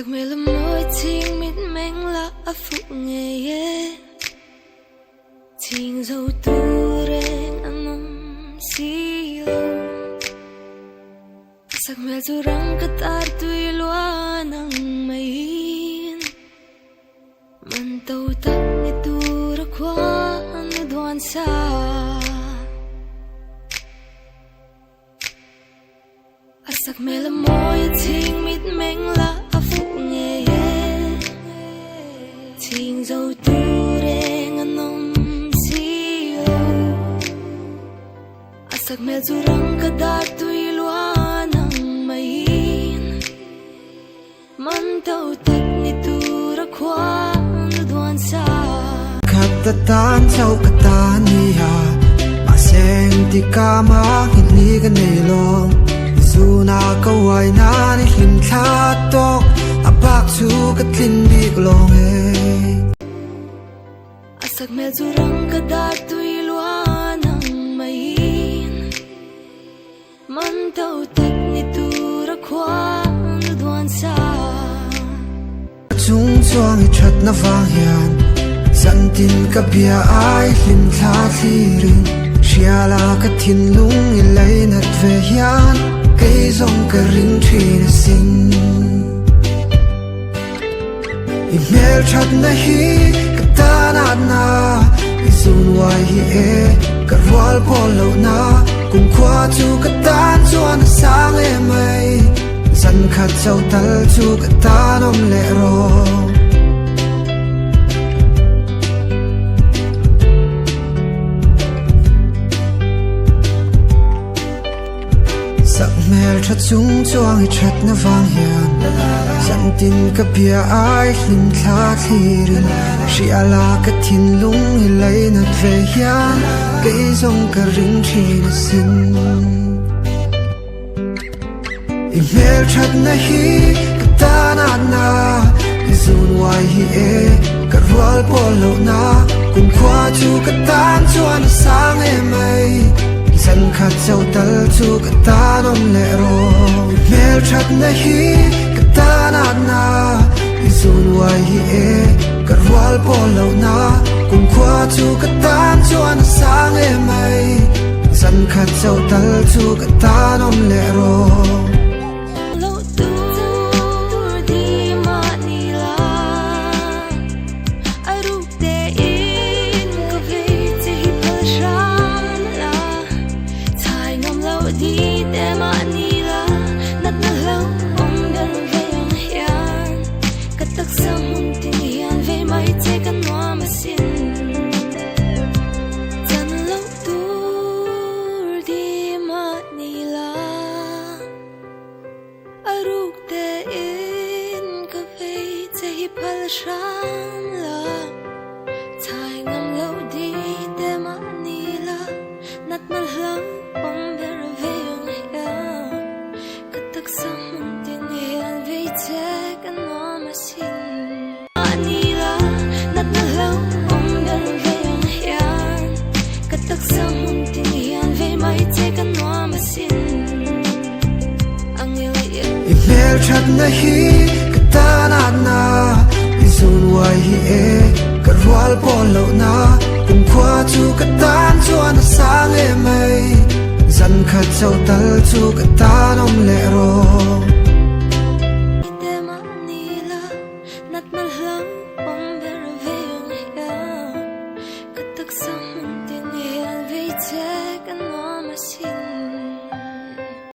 mê là môi tình mịt manh là phụ nghe tình dấu tu reng among silo sak mel tu rang katar tui lua nang main man tau tak ni tu ra kwa anu duan sa sak mel là môi tình mịt manh là tình dấu tu reng anom silo asak mel zurang kadar tui lua nang main man tau tak ni tu ra kwa duan sa khata tan chau kata ni ha ma seng ti ka ma ni ga nei long zuna ka wai na ni hlim tha tok apak chu ka tlin bik long sak mel zurang kadar tui lua nang main man tau tak ni tu ra kwa duan sa chung chuang I that na wang hian san tin ka bia ai hlim thla thirin shiala ka thin lung I lei nat ve hian kei zong ka ring thin sin I mel that na hi na izun wai hi e karwal polo na kung khwa chu ka tan chuan sang e mai san khat chau tal chu ka tanom le ro sak mel tha chung chuang I that na wang hian san tin ka pia ai hlim thla thirin shiala ka thin lung I lei nat ve hian kei zong ka ring thin sin I mel that na hi ka ta na izun wai hi e karwal polo na kung khwa chu ka tan chuan sang e mai san khat chau tal chu ka tanom le ro mel that na hi ka ta na izun wai hi e karwal polo na kung khwa chu ka tan chuan sang e mai san khat chau tal chu ka tanom le ro mel that na hi ka ta na izun wai hi e karwal polo na kung khwa chu ka tan chuan sang e mai zan khat chau tal chu ka tanom le ro nat mal hlang om ber ve ya katak sa